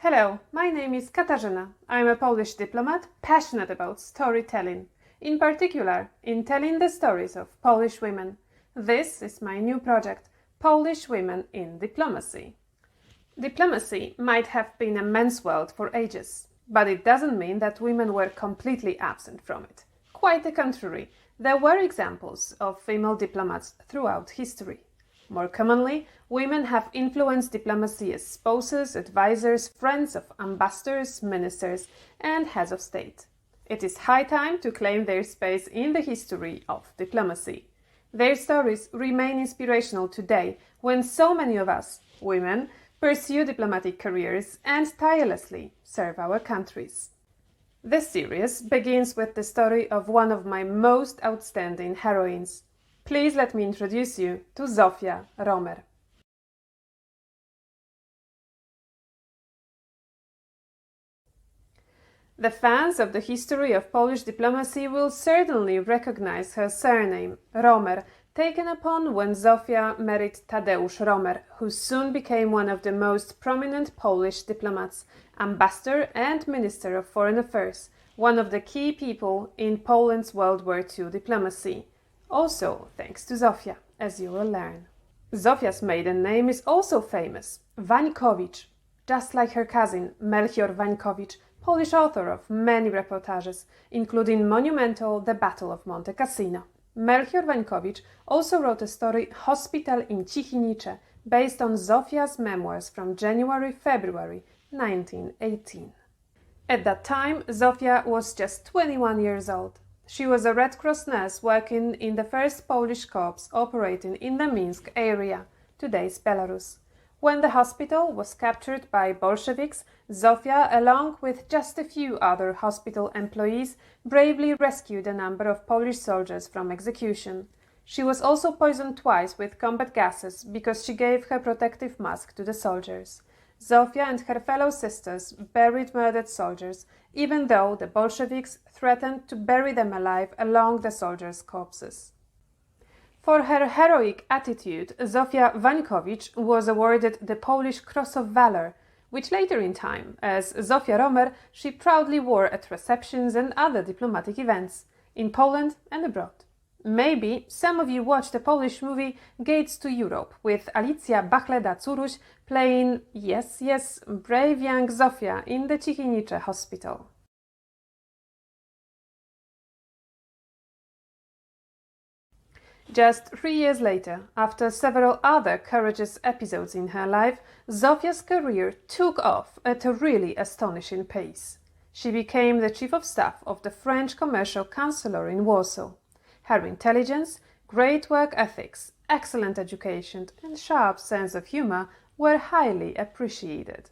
Hello, my name is Katarzyna. I'm a Polish diplomat passionate about storytelling, in particular in telling the stories of Polish women. This is my new project, Polish Women in Diplomacy. Diplomacy might have been a men's world for ages, but it doesn't mean that women were completely absent from it. Quite the contrary, there were examples of female diplomats throughout history. More commonly, women have influenced diplomacy as spouses, advisors, friends of ambassadors, ministers, and heads of state. It is high time to claim their space in the history of diplomacy. Their stories remain inspirational today when so many of us, women, pursue diplomatic careers and tirelessly serve our countries. This series begins with the story of one of my most outstanding heroines. Please let me introduce you to Zofia Romer. The fans of the history of Polish diplomacy will certainly recognize her surname, Romer, taken upon when Zofia married Tadeusz Romer, who soon became one of the most prominent Polish diplomats, ambassador and Minister of Foreign Affairs, one of the key people in Poland's World War II diplomacy. Also thanks to Zofia, as you will learn. Zofia's maiden name is also famous, Wańkowicz, just like her cousin Melchior Wańkowicz, Polish author of many reportages, including monumental The Battle of Monte Cassino. Melchior Wańkowicz also wrote a story Hospital in Cichinice, based on Zofia's memoirs from January-February 1918. At that time, Zofia was just 21 years old. She was a Red Cross nurse working in the first Polish corps operating in the Minsk area, today's Belarus. When the hospital was captured by Bolsheviks, Zofia, along with just a few other hospital employees, bravely rescued a number of Polish soldiers from execution. She was also poisoned twice with combat gases because she gave her protective mask to the soldiers. Zofia and her fellow sisters buried murdered soldiers, even though the Bolsheviks threatened to bury them alive along the soldiers' corpses. For her heroic attitude, Zofia Wańkowicz was awarded the Polish Cross of Valor, which later in time, as Zofia Romer, she proudly wore at receptions and other diplomatic events, in Poland and abroad. Maybe some of you watched the Polish movie Gates to Europe with Alicja Bachleda-Curuś playing, yes, brave young Zofia in the Cichinice hospital. Just 3 years later, after several other courageous episodes in her life, Zofia's career took off at a really astonishing pace. She became the chief of staff of the French commercial chancellor in Warsaw. Her intelligence, great work ethics, excellent education, and sharp sense of humor were highly appreciated.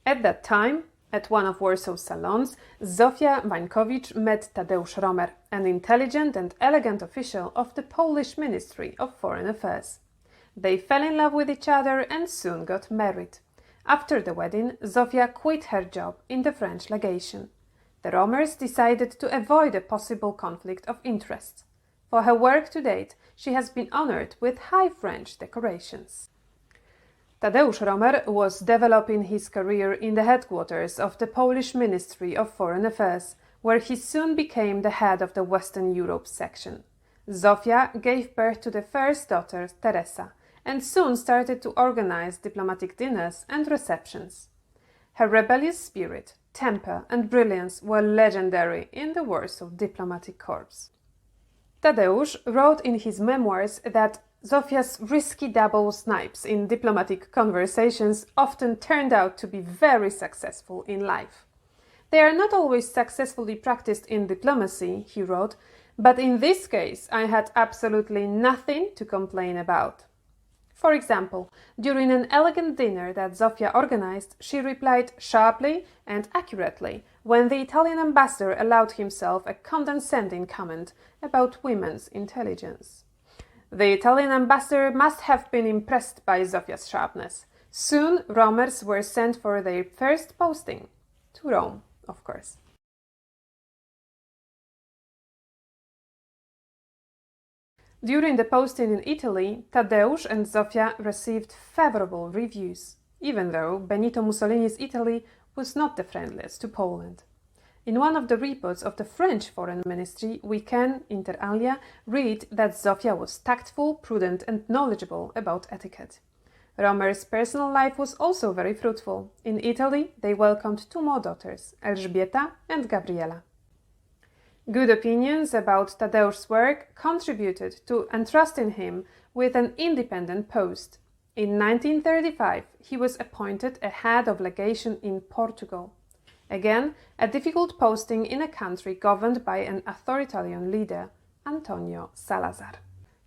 At that time, at one of Warsaw's salons, Zofia Wańkowicz met Tadeusz Romer, an intelligent and elegant official of the Polish Ministry of Foreign Affairs. They fell in love with each other and soon got married. After the wedding, Zofia quit her job in the French legation. The Romers decided to avoid a possible conflict of interest. For her work to date, she has been honored with high French decorations. Tadeusz Romer was developing his career in the headquarters of the Polish Ministry of Foreign Affairs, where he soon became the head of the Western Europe section. Zofia gave birth to the first daughter, Teresa, and soon started to organize diplomatic dinners and receptions. Her rebellious spirit, temper and brilliance were legendary in the Warsaw Diplomatic Corps. Tadeusz wrote in his memoirs that Zofia's risky double snipes in diplomatic conversations often turned out to be very successful in life. They are not always successfully practiced in diplomacy, he wrote, but in this case I had absolutely nothing to complain about. For example, during an elegant dinner that Zofia organized, she replied sharply and accurately when the Italian ambassador allowed himself a condescending comment about women's intelligence. The Italian ambassador must have been impressed by Zofia's sharpness. Soon, Romers were sent for their first posting, to Rome, of course. During the posting in Italy, Tadeusz and Zofia received favorable reviews. even though Benito Mussolini's Italy was not the friendliest to Poland. In one of the reports of the French Foreign Ministry, we can, inter alia, read that Zofia was tactful, prudent and knowledgeable about etiquette. Romer's personal life was also very fruitful. In Italy, they welcomed 2 more daughters, Elżbieta and Gabriela. Good opinions about Tadeusz's work contributed to entrusting him with an independent post. In 1935, he was appointed a head of legation in Portugal. Again, a difficult posting in a country governed by an authoritarian leader, Antonio Salazar.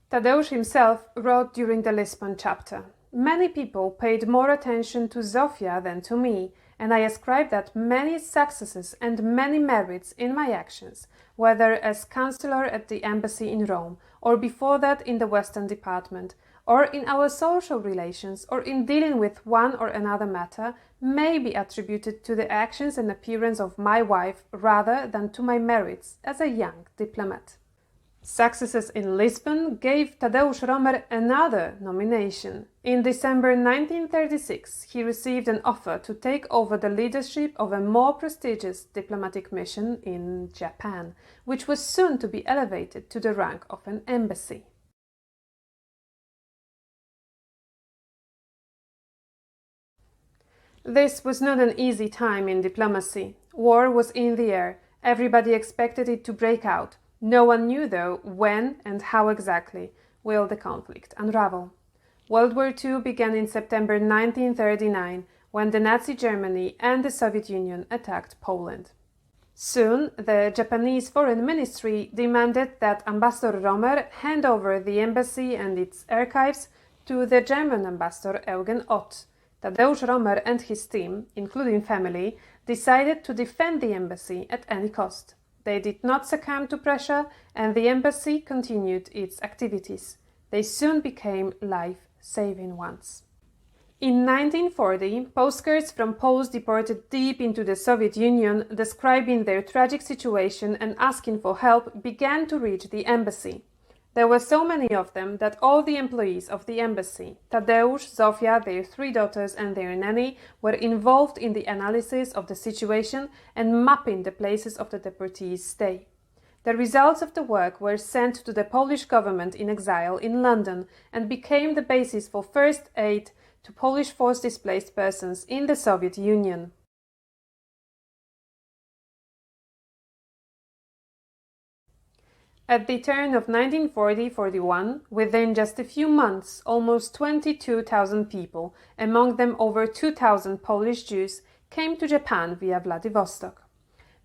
Tadeusz himself wrote during the Lisbon chapter, "Many people paid more attention to Zofia than to me, and I ascribe that many successes and many merits in my actions, whether as counselor at the embassy in Rome, or before that in the Western Department, or in our social relations, or in dealing with one or another matter, may be attributed to the actions and appearance of my wife rather than to my merits as a young diplomat." Successes in Lisbon gave Tadeusz Romer another nomination. In December 1936, he received an offer to take over the leadership of a more prestigious diplomatic mission in Japan, which was soon to be elevated to the rank of an embassy. This was not an easy time in diplomacy. War was in the air. Everybody expected it to break out. No one knew, though, when and how exactly will the conflict unravel. World War II began in September 1939, when the Nazi Germany and the Soviet Union attacked Poland. Soon, the Japanese Foreign Ministry demanded that Ambassador Romer hand over the embassy and its archives to the German ambassador Eugen Ott. Tadeusz Romer and his team, including family, decided to defend the embassy at any cost. They did not succumb to pressure, and the embassy continued its activities. They soon became life-saving ones. In 1940, postcards from Poles deported deep into the Soviet Union, describing their tragic situation and asking for help, began to reach the embassy. There were so many of them that all the employees of the embassy, Tadeusz, Zofia, their 3 daughters and their nanny, were involved in the analysis of the situation and mapping the places of the deportees' stay. The results of the work were sent to the Polish government in exile in London and became the basis for first aid to Polish forced displaced persons in the Soviet Union. At the turn of 1940-41, within just a few months, almost 22,000 people, among them over 2,000 Polish Jews, came to Japan via Vladivostok.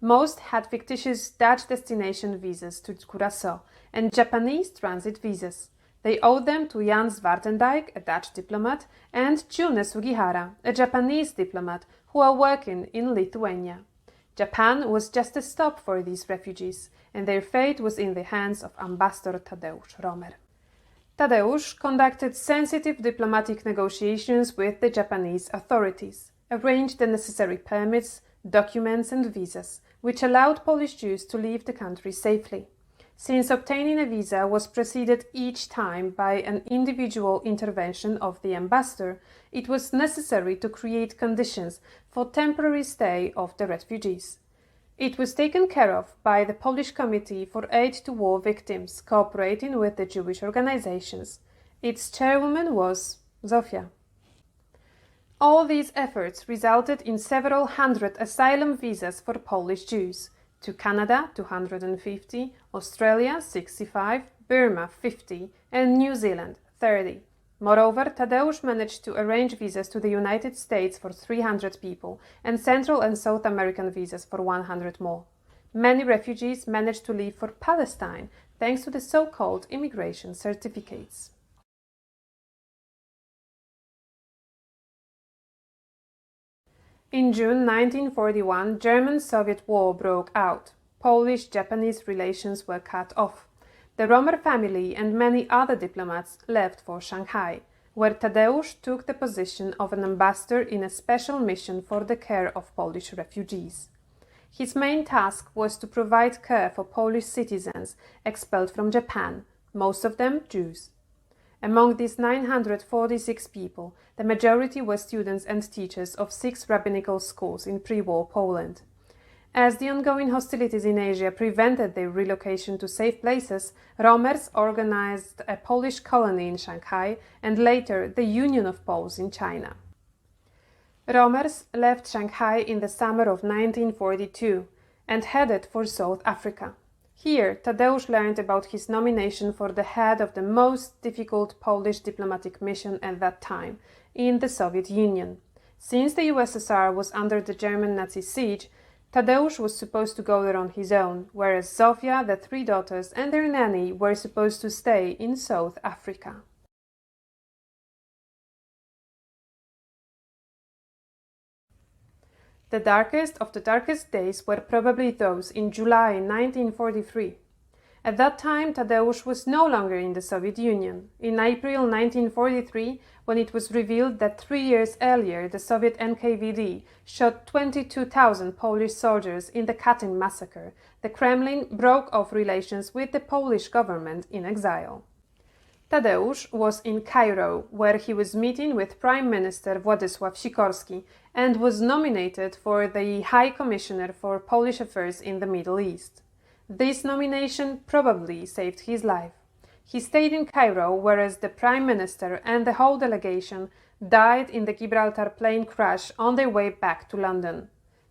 Most had fictitious Dutch destination visas to Curaçao and Japanese transit visas. They owed them to Jan Zwartendijk, a Dutch diplomat, and June Sugihara, a Japanese diplomat who are working in Lithuania. Japan was just a stop for these refugees, and their fate was in the hands of Ambassador Tadeusz Romer. Tadeusz conducted sensitive diplomatic negotiations with the Japanese authorities, arranged the necessary permits, documents and visas, which allowed Polish Jews to leave the country safely. Since obtaining a visa was preceded each time by an individual intervention of the ambassador, it was necessary to create conditions for temporary stay of the refugees. It was taken care of by the Polish Committee for Aid to War Victims, cooperating with the Jewish organizations. Its chairwoman was Zofia. All these efforts resulted in several hundred asylum visas for Polish Jews. To Canada, 250, Australia, 65, Burma, 50, and New Zealand, 30. Moreover, Tadeusz managed to arrange visas to the United States for 300 people and Central and South American visas for 100 more. Many refugees managed to leave for Palestine thanks to the so-called immigration certificates. In June 1941, German-Soviet war broke out. Polish-Japanese relations were cut off. The Romer family and many other diplomats left for Shanghai, where Tadeusz took the position of an ambassador in a special mission for the care of Polish refugees. His main task was to provide care for Polish citizens expelled from Japan, most of them Jews. Among these 946 people, the majority were students and teachers of 6 rabbinical schools in pre-war Poland. As the ongoing hostilities in Asia prevented their relocation to safe places, Romers organized a Polish colony in Shanghai and later the Union of Poles in China. Romers left Shanghai in the summer of 1942 and headed for South Africa. Here, Tadeusz learned about his nomination for the head of the most difficult Polish diplomatic mission at that time, in the Soviet Union. Since the USSR was under the German Nazi siege, Tadeusz was supposed to go there on his own, whereas Zofia, the 3 daughters, and their nanny were supposed to stay in South Africa. The darkest of the darkest days were probably those in July 1943. At that time, Tadeusz was no longer in the Soviet Union. In April 1943, when it was revealed that 3 years earlier the Soviet NKVD shot 22,000 Polish soldiers in the Katyn massacre, the Kremlin broke off relations with the Polish government in exile. Tadeusz was in Cairo, where he was meeting with Prime Minister Władysław Sikorski and was nominated for the High Commissioner for Polish Affairs in the Middle East. This nomination probably saved his life. He stayed in Cairo, whereas the Prime Minister and the whole delegation died in the Gibraltar plane crash on their way back to London.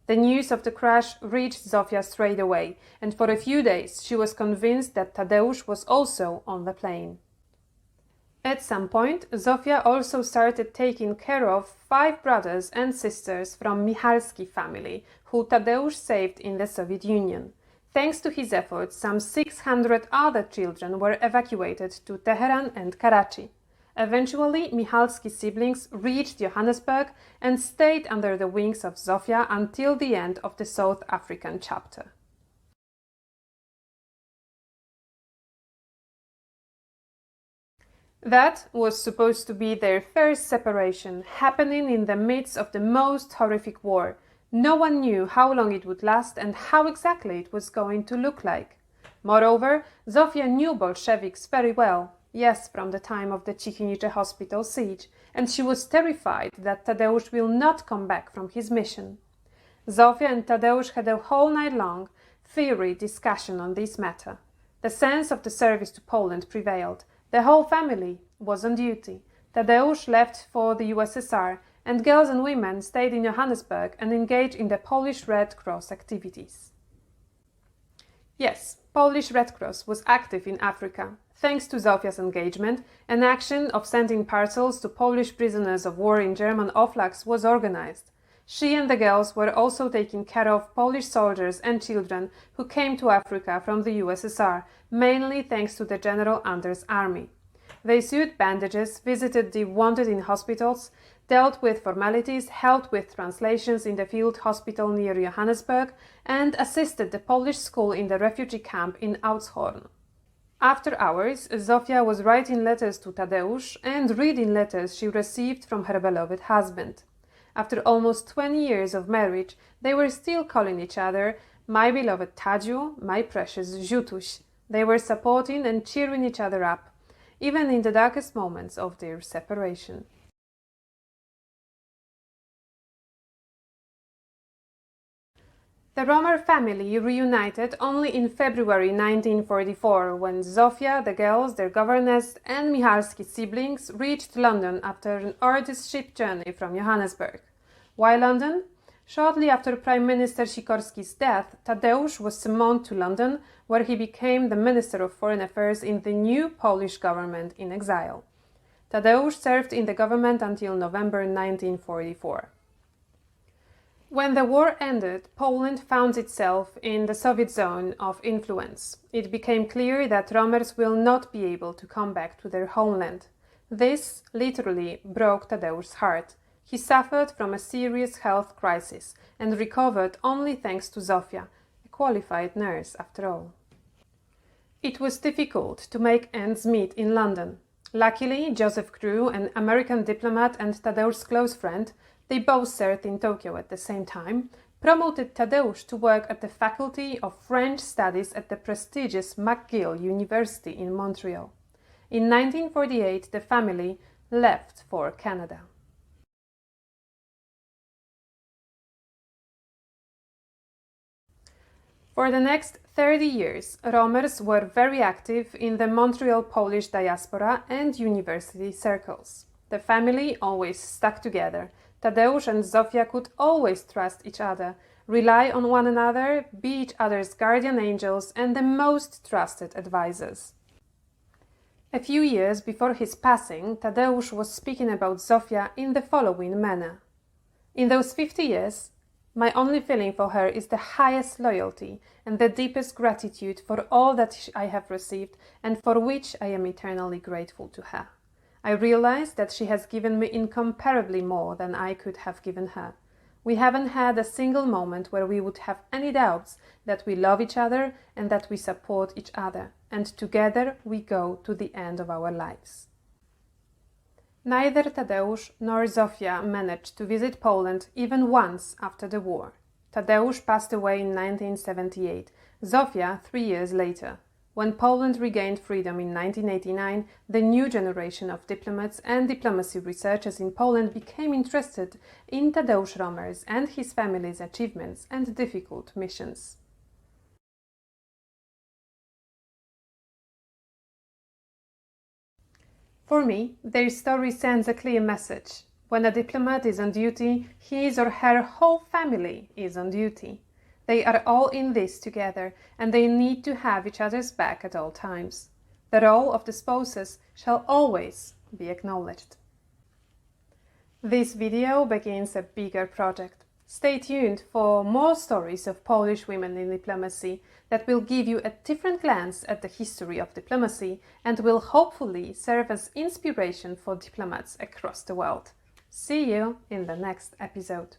The news of the crash reached Zofia straight away, and for a few days she was convinced that Tadeusz was also on the plane. At some point, Zofia also started taking care of 5 brothers and sisters from Michalski family, who Tadeusz saved in the Soviet Union. Thanks to his efforts, some 600 other children were evacuated to Tehran and Karachi. Eventually, Michalski's siblings reached Johannesburg and stayed under the wings of Zofia until the end of the South African chapter. That was supposed to be their first separation, happening in the midst of the most horrific war. No one knew how long it would last and how exactly it was going to look like. Moreover, Zofia knew Bolsheviks very well, yes, from the time of the Cichinice hospital siege, and she was terrified that Tadeusz will not come back from his mission. Zofia and Tadeusz had a whole night long, fiery discussion on this matter. The sense of the service to Poland prevailed. The whole family was on duty. Tadeusz left for the USSR, and girls and women stayed in Johannesburg and engaged in the Polish Red Cross activities. Yes, Polish Red Cross was active in Africa. Thanks to Zofia's engagement, an action of sending parcels to Polish prisoners of war in German oflags was organized. She and the girls were also taking care of Polish soldiers and children who came to Africa from the USSR, mainly thanks to the General Anders Army. They sewed bandages, visited the wounded in hospitals, dealt with formalities, helped with translations in the field hospital near Johannesburg, and assisted the Polish school in the refugee camp in Oudtshoorn. After hours, Zofia was writing letters to Tadeusz and reading letters she received from her beloved husband. After almost 20 years of marriage, they were still calling each other "my beloved Tadeusz," "my precious Ziutuś." They were supporting and cheering each other up, even in the darkest moments of their separation. The Romer family reunited only in February 1944, when Zofia, the girls, their governess, and Michalski's siblings reached London after an arduous ship journey from Johannesburg. Why London? Shortly after Prime Minister Sikorski's death, Tadeusz was summoned to London, where he became the Minister of Foreign Affairs in the new Polish government in exile. Tadeusz served in the government until November 1944. When the war ended, Poland found itself in the Soviet zone of influence. It became clear that Romers will not be able to come back to their homeland. This literally broke Tadeusz's heart. He suffered from a serious health crisis and recovered only thanks to Zofia, a qualified nurse after all. It was difficult to make ends meet in London. Luckily, Joseph Crew, an American diplomat and Tadeusz's close friend, they both served in Tokyo at the same time, promoted Tadeusz to work at the Faculty of French Studies at the prestigious McGill University in Montreal. In 1948, the family left for Canada. For the next 30 years, Romers were very active in the Montreal Polish diaspora and university circles. The family always stuck together. Tadeusz and Zofia could always trust each other, rely on one another, be each other's guardian angels and the most trusted advisors. A few years before his passing, Tadeusz was speaking about Zofia in the following manner. In those 50 years, my only feeling for her is the highest loyalty and the deepest gratitude for all that I have received and for which I am eternally grateful to her. I realize that she has given me incomparably more than I could have given her. We haven't had a single moment where we would have any doubts that we love each other and that we support each other, and together we go to the end of our lives. Neither Tadeusz nor Zofia managed to visit Poland even once after the war. Tadeusz passed away in 1978, Zofia 3 years later. When Poland regained freedom in 1989, the new generation of diplomats and diplomacy researchers in Poland became interested in Tadeusz Romer's and his family's achievements and difficult missions. For me, their story sends a clear message. When a diplomat is on duty, his or her whole family is on duty. They are all in this together, and they need to have each other's back at all times. The role of the spouses shall always be acknowledged. This video begins a bigger project. Stay tuned for more stories of Polish women in diplomacy that will give you a different glance at the history of diplomacy and will hopefully serve as inspiration for diplomats across the world. See you in the next episode.